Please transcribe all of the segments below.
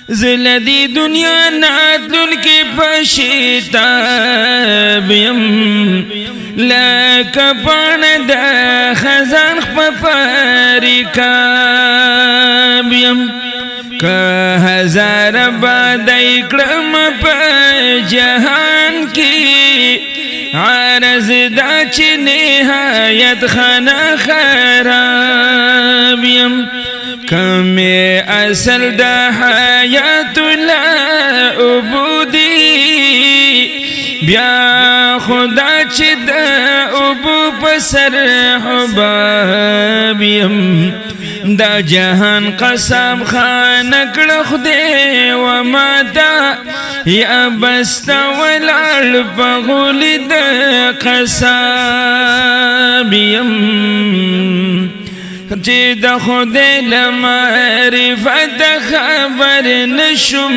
زلدی دنیا ناتلون کی پشیتاب یم لکه پاڼه د خزان خپاری کاب یم که هزار بادای کړم په جهان کی عرض دا چې نهایت خانه خراب یم کمی اصل دا حیات لا عبودی بیا خدا چی دا عبو پسر حبابیم دا جهان قسم خانکڑ خدے وما دا یا بستا والعل پغولی دا قسابیم چې د خدای لمعرفت خبر نشم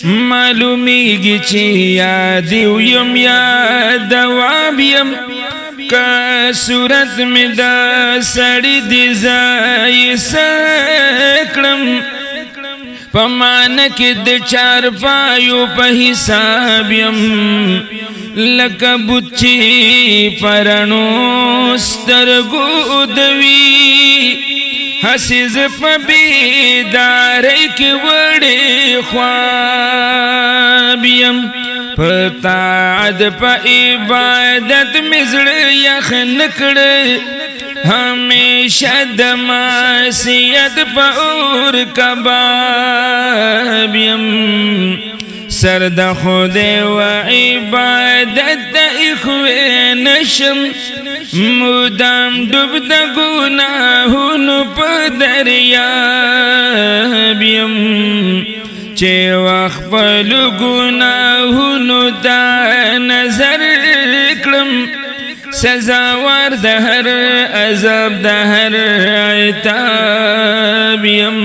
معلومیږي چې یاد یم یا دواب یم که صورت می دا سړی دی ځای سکړم په معنی کې د چار پایو په حساب یم لکه بچی پرانو سترګو دوی حسیز په بیدارۍ کې وړې خواب یم په طاعت په عبادت مې زړه یخ نه کړی همیشه د معصیت په اور کباب یم سر د خدای و عبادت د اخوی نشم مدام ډوب د ګناهونو په دریاب یم چې خپل ګناهونو ته نظر کړم سزاوار د هر عذاب د هر عتاب یم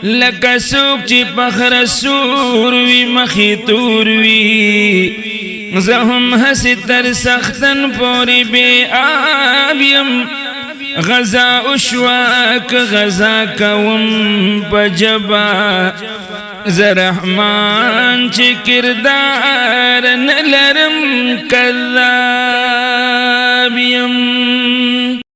لکه څوک چې پخر سور وي مخې تور وي زه هم هسې تر سختن پورې بې آب یم غذا وشوه که غذا کوم په ژبه زه رحمان چې کردار نه لرم کذاب یم